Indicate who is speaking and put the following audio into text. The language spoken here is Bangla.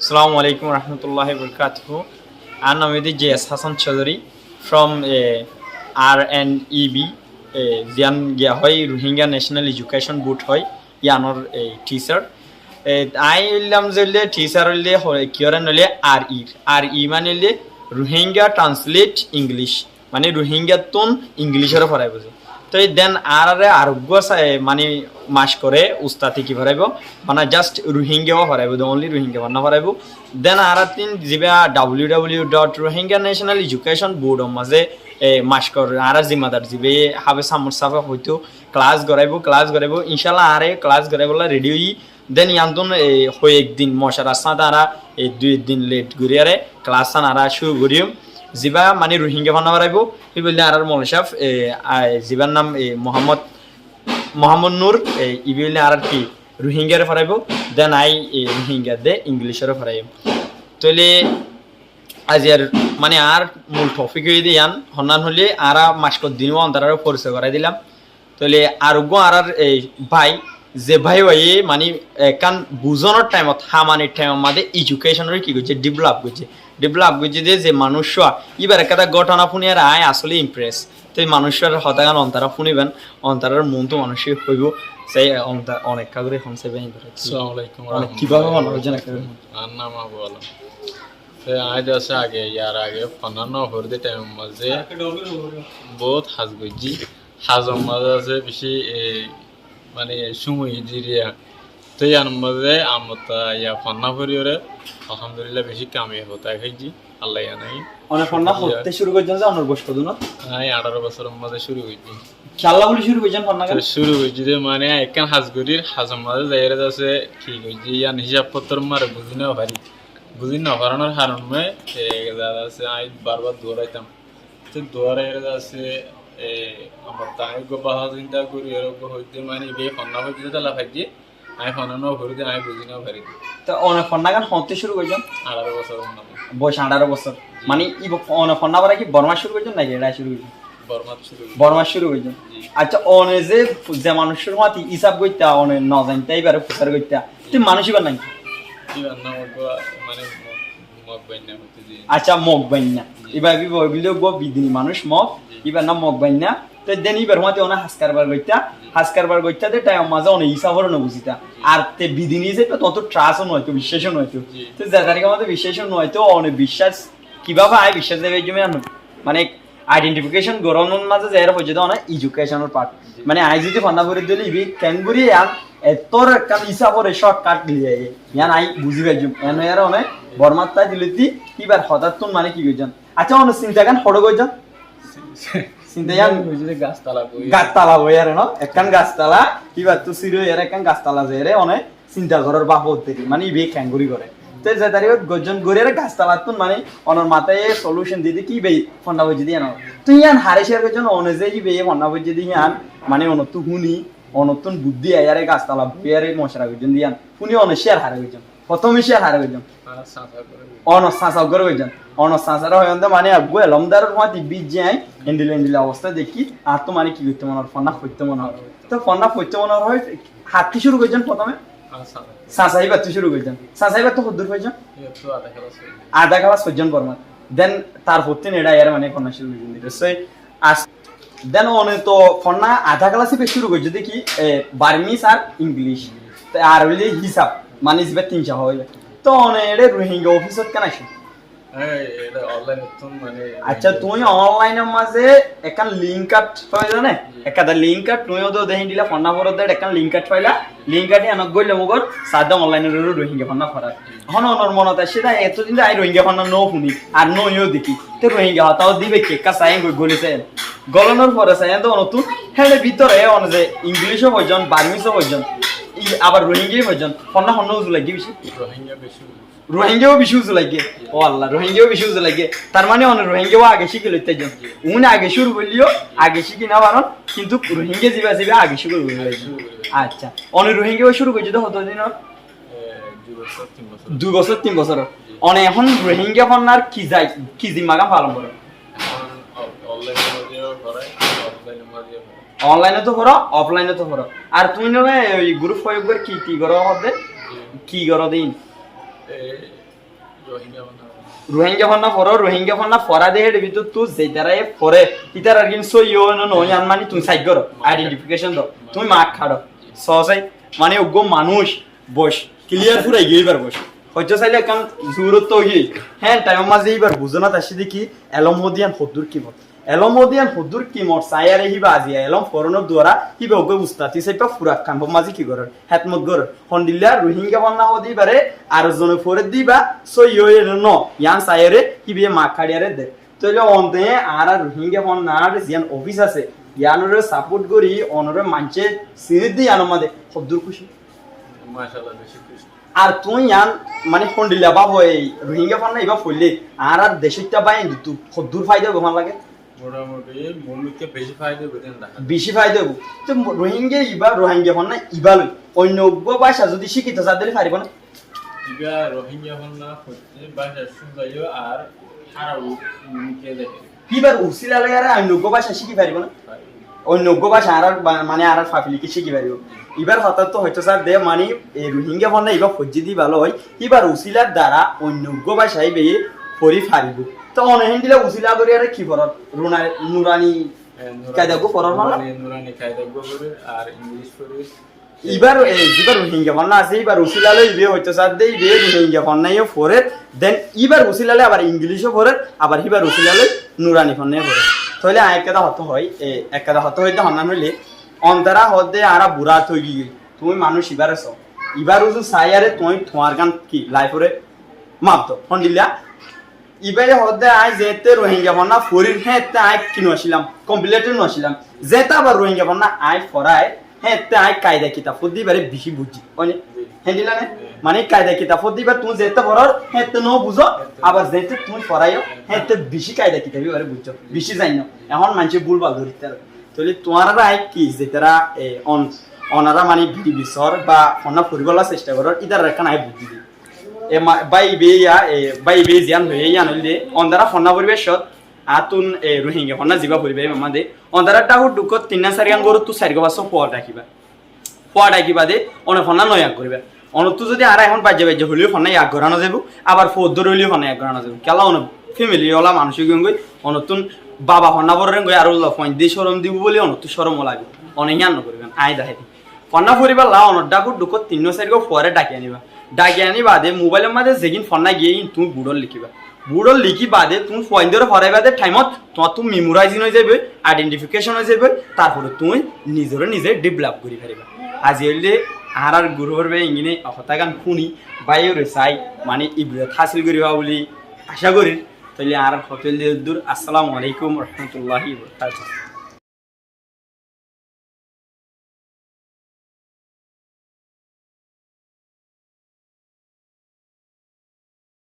Speaker 1: Assalamu alaikum warahmatullahi wabarakatuh. I'm Namidi J.S. Hassan Chaudhary from RNEB, Zian Gyahoi Rohingya National Education Board Hoi, Yanor teacher. I willam zelle teacher le kioran le RE মানে Rohingya translate English মানে Rohingya ton English এর পড়াইবো তো দেন আরোগ্য মানে মাস করে উস্তাদি কি ভরাইব মানে জাস্ট রোহিঙ্গাও ভরাইব অনলি রোহিঙ্গা বান্না ভরাইব দেন তিন যিবা www.rohingya-national-education-board মাঝে মাস করে জিম্মাদার যিবে হাবে সামর সাফা হইতো ক্লাস করাইব ইনশাআল্লাহ ক্লাস করাইবলা রেডি হই দেন ইয়ান্তন হই একদিন মশারা সাদারা দুই দিন লেট ঘুরিয়ারে ক্লাস সানারা শুরু করিম জিবা মানে রোহিঙ্গা বান্না ভরাইব এই বললে মৌলসাফ জিবার নাম মোহাম্মদ নূর ইবিলে কি রোহিঙ্গারে ফরাইব দেন রোহিঙ্গা দে ইংলিশেরও ফরাইব তাহলে আজ মানে মূল টপিক হয়ে দিয়ান হন্নান হলে মাসকর দিনও অন্তরারও পরিচয় করাই দিলাম তাহলে আরোগ্য ভাই যে ভাই মানে কান বুঝানোর টাইমত হামানির টাইমের মাঝে এডুকেশনের কি করছে ডেভেলপ করছে যে মানুষ এবার একটা ঘটনা শুনি আর আসলে ইমপ্রেস তো এই মানুষের হতাগান অন্তরা শুনিবেন অন্তরার মন তো মানুষই হইব সেই অনেক কাগরে এখন সে বেহিন করে কিভাবে মনে হচ্ছে না
Speaker 2: আজ আছে আগে ফনানো হরদে টাইম মাঝে বহুত হাজ গজি হাজম মাঝে আছে বেশি মানে সময় জিরিয়া তো ইয়ার মধ্যে আমরা ইয়া ফন্না করিওরে আলহামদুলিল্লাহ বেশি কামে হতা খাইছি আল্লাহ জানাই
Speaker 1: অনেক ফন্না করতে শুরু করছেন যে অনর বস্তু না
Speaker 2: হ্যাঁ 18 বছরের মধ্যে শুরু হইছি
Speaker 1: খেলা বলি শুরু করছেন ফন্না
Speaker 2: শুরু হইছি যে মানে একখান হাজগরির হাজম মাঝে যাইরে আছে ঠিক হইছি ইয়ান হিসাব পত্র মারে বুঝি না কারণের কারণে দাদা আছে আই বারবার দৌড়াইতাম তো দৌড়াইরে আছে আমার তাই গো বাহা চিন্তা করি এরকম হইতে মানে বে ফন্না হইতে তালা ফাইজি আমি ফন্না ঘুরে দিয়ে আমি বুঝি না পারি
Speaker 1: তো অনেক ফন্না গান হতে শুরু করছেন
Speaker 2: 18 বছর
Speaker 1: বয়স 18 বছর মানে অনেক ফন্না পরে কি বর্মা শুরু করছেন নাকি এটা শুরু করছেন বর্মা শুরু করছেন আচ্ছা অনে যে মানুষের মাতি হিসাব করতে অনে ন জানতে এবারে প্রচার করতে তুই মানুষ এবার নাই
Speaker 2: মানে মগ বাইনা হতে দি
Speaker 1: আচ্ছা মগ বাইনা এবার বিদিনী মানুষ মগ এবার না মগ বাইনা তো দেন এবার মাতি অনে হাসকারবার গইতা দে টাইম মাঝে অনে হিসাবও না বুঝিতা আর তে বিদিনী যে তত ট্রাস্টও নয় তো বিশ্বাসও নয় তো যাদের মধ্যে বিশ্বাসও নয় তো অনে বিশ্বাস কিভাবে বিশ্বাস দেবে মানে আইডেন্টিফিকেশন গরমের মাঝে যাই হচ্ছে অনেক এডুকেশনের পার্ট মানে যদি ফন্না করে দিলে ইবি ক্যাঙ্গুরি তোর একটা হিসাবরে শর্টকাট দিয়ে ইয়ান বুঝি পাইছুম এর অনেক বর্মাত্তা দিলে দি কিবার হঠাৎ মানে কি কইছেন আচ্ছা অনেক চিন্তা গান হড়ো কইছেন চিন্তা গাছতলা বই আর একখান গাছতলা কিবার তো সিরো এর একখান গাছতলা যায় রে অনেক চিন্তা করার বাপ হতে মানে ইবি ক্যাঙ্গুরি করে গজন গড়িয়ার গাছতলা মানে অনর মাথায় সলিউশন দিতে কি বে ফন্ডা বই দিয়ে তুই ইয়ান হারে শেয়ার করছেন অনুযায়ী বে ফন্ডা বই দিয়ে ইয়ান মানে অনতু হুনি অনতুন বুদ্ধি আয়ারে গাছতলা বইয়ারে মশরা করছেন দিয়ান শুনি অন শেয়ার হারে করছেন প্রথমে শেয়ার হারে করছেন সাঁচাও করে করছেন সাঁচারা হয় মানে আগুয়ে লমদার মাতি বীজ যাই এন্ডিলে অবস্থা দেখি আর তো মানে কি করতে মনে হয় ফন্ডা করতে মনে হয় তো ফন্ডা করতে মনে হয় হাতি শুরু করছেন প্রথমে সাঁচাইবার তুই শুরু করছেন সাঁচাইবার তো দূর হয়েছেন আধা ক্লাস পর্যন্ত পড়মান দেন তার হতে নেড়া এর মানে ফন্না শুরু করছেন দেন অনে তো ফন্না আধা ক্লাসে শুরু করছে দেখি বার্মিস আর ইংলিশ আর হইলে হিসাব মানে যাবে 300 হইলে তো অনে এড়ে রোহিঙ্গা অফিসত কেন আসে আচ্ছা তুই অনলাইনের মাঝে একটা লিঙ্ক কার্ড পাইলা না একটা লিঙ্ক কার্ড তুইও তো দেখি দিলা ফন্না পরত একটা লিঙ্ক কার্ড পাইলা লিঙ্ক কার্ডে আনক গইলে মগর সাদা অনলাইনের রোহিঙ্গা ফন্না ফরা হন অনর মনত আছে সেটা এতদিন আই রোহিঙ্গা ফন্না নো শুনি আর নইও দেখি তো রোহিঙ্গা তাও দিবে কে কাসাই গলিছে গলনের পরে চাই তো নতুন হ্যাঁ ভিতরে অন যে ইংলিশও হইজন বার্মিসও হইজন আবার রোহিঙ্গাই হইজন ফন্না ফন্না উজু লাগি বেশি রোহিঙ্গাও বেশি উজু লাগে ও আল্লাহ রোহিঙ্গাও বেশি উজু লাগে তার মানে অনেক রোহিঙ্গাও আগে শিখে লইতে যান উনি আগে শুরু করলিও আগে শিখি না পারন কিন্তু রোহিঙ্গা যাবে আগে শুরু করবে আচ্ছা অনেক রোহিঙ্গাও শুরু করছে তো কত দিন 2 বছর 3 বছর অনেক এখন রোহিঙ্গা ফন্নার কি জিম্মাগাম পালন করে অনলাইনে তো করো অফলাইনে তো করো আর তুমি ওই গ্রুপ প্রয়োগের কি করো হবে কি করো দিন
Speaker 2: রোহিঙ্গা
Speaker 1: রোহিঙ্গা
Speaker 2: বানা
Speaker 1: ফন্না পড়ো রোহিঙ্গা ফন্না পড়া দেহে দেবি তো তুই যেটারে পরে ইতার আর কিন্তু ইও নয় মানে তুমি সাইড করো আইডেন্টিফিকেশন দাও তুমি মাঠ খাড়ো সহসাই মানে ওগো মানুষ বস ক্লিয়ার পুরো এগিয়ে বস হয়তো চাইলে কারণ জোরত তো গিয়ে হ্যাঁ টাইম মাঝে এইবার বুঝো না তার সাথে কি এলমোদিয়ান হদ্দুর কিমত এলমোদিয়ান হদ্দুর কিমত সায়ারে হিবা আজিয়া এলম ফরনের দ্বারা হিবা ওকে উস্তাতি সাইপা ফুরাক খান মাঝে কি করার হেতমত গর হন্ডিল্লা রোহিঙ্গা বন্যা হদি বারে আর জনে ফরে দিবা সো ইয়ে ন ইয়ান সায়ারে হিবিয়ে মা খাড়িয়ারে দে তাইলে অন্তে আর রোহিঙ্গা বন্যার জিয়ান অফিস আছে ইয়ানরে সাপোর্ট করি অনরে মানছে সিরিজ দি আনমাদে হদ্দুর খুশি
Speaker 2: মাশাআল্লাহ বেশি খুশি
Speaker 1: আর তুই ইয়ান মানে হন্ডিল্লা বাব এই রোহিঙ্গা বন্যা এবার ফইলে আর দেশটা বাইন দিতু হদ্দুর ফায়দা গোমান লাগে
Speaker 2: মোটামুটি মূলকে বেশি ফায়দা বেদেন দেখা
Speaker 1: বেশি ফায়দা হবো তো রোহিঙ্গা না ইবালই অন্য ভাষা যদি শিক্ষিত চাঁদলে পারিব না
Speaker 2: ইবা রোহিঙ্গা হন্না হচ্ছে ভাষা শুনজাইও আর হারাও নিকে দেখে
Speaker 1: ইবার উসিলা লাগে আর অন্য ভাষা শিখি পারিব না অন্য ভাষা আর মানে আর ফাফিলিকে শিখি পারিব এবার হঠাৎ তো হয়তো স্যার দে মানে এই রোহিঙ্গা বন্যা এবার ফজ্জি দি ভালো হয় এবার উসিলার দ্বারা অন্য ভাষায় বেয়ে পরি ফারিব তো অনহিন দিলে উসিলা করে আর কি ফরত নুরানি কায়দা গো ফরত মানে
Speaker 2: নুরানি কায়দা গো করে আর ইংলিশ করে
Speaker 1: এবার যেবার রোহিঙ্গা বন্যা আছে এবার উসিলালে ইবে হয়তো স্যার দে ইবে রোহিঙ্গা বন্যাইও ফরে দেন এবার উসিলালে আবার ইংলিশও ফরে আবার এবার উসিলালে নুরানি বন্যাই ফরে তাহলে একটা হতো হয় একটা হতো হইতে হন্নান হইলে অন্তরা হদে আরা বুড়া থই গিয়ে তুমি মানুষ এবার আছো এবার উজু সাইয়ারে তুমি তোমার গান কি লাইফরে মাপতো হন্ডিলা ইবারে হদে আই যেতে রোহিঙ্গা বন্যা ফরির হ্যাঁ আই কিনো আসিলাম কমপ্লিট নছিলাম যেটা আবার রোহিঙ্গা বন্যা আই ফরায় হ্যাঁ আই কায়দা কিতাব দিবারে বেশি বুঝি মানে হ্যান্ডিলা নে মানে কায়দা কিতাব দিবার তুমি যেতে পড়ার হ্যাঁ ন বুঝো আবার যেতে তুমি পড়াইও হ্যাঁ বেশি কায়দা কিতাব এবারে বুঝছো বেশি জানি না এখন মানুষে ভুলভাল ধরতে তাহলে তোমার আই কি যেটারা অনারা মানে ভিডি বিসর বা অন্য ফুরিবলার চেষ্টা করার ইদার একটা নাই বুদ্ধি দিই বাই বে জিয়ান হয়ে ইয়ান হইলে অন্ধারা ফন্না পরিবেশত আতুন রোহিঙ্গা ফন্না জিবা পরিবেশ আমাদে অন্ধারা টাহু দুকত 3-4 গান গরু তু 4 বাস পোয়া ডাকিবা দে অনে ফন্না নয় আগ করিবা অনতু যদি আর এখন বাজে হলিও ফন্না আগ করানো যাব আবার ফোদ্দর হলিও ফন্না আগ করানো যাব কেলা অন ফ্যামিলি ওলা মানসিক গই অনতুন বাবা ফন্না বরেন গই আর পয়েন্ট দিয়ে শরম দিব বলে অনতু শরম লাগে অনেক ইয়ান নকরিবেন আই দাহে ফন্না পরিবার লা অন ডাকু দুকত 3-4 গো পরে ডাকি আনিবা ডাকি আনি বাদে মোবাইলের মাঝে যেদিন ফন্না গিয়ে তুমি বুড়ল লিখিবা বুড়ল লিখি বাদে তুমি পয়েন্ট ধরে ফরাই বাদে টাইমত তোমার তুমি মেমোরাইজিং হয়ে যাবে আইডেন্টিফিকেশন হয়ে যাবে তারপরে তুমি নিজে ডেভেলপ করে পারিবা আজি হইলে আর গুরু করবে ইংনে হতা গান শুনি বাইরে চাই মানে ইবরাত হাসিল করিবা বলি আশা করি তাহলে আর হোটেল দূর আসসালামু আলাইকুম রহমতুল্লাহি ওয়া বারাকাতুহু।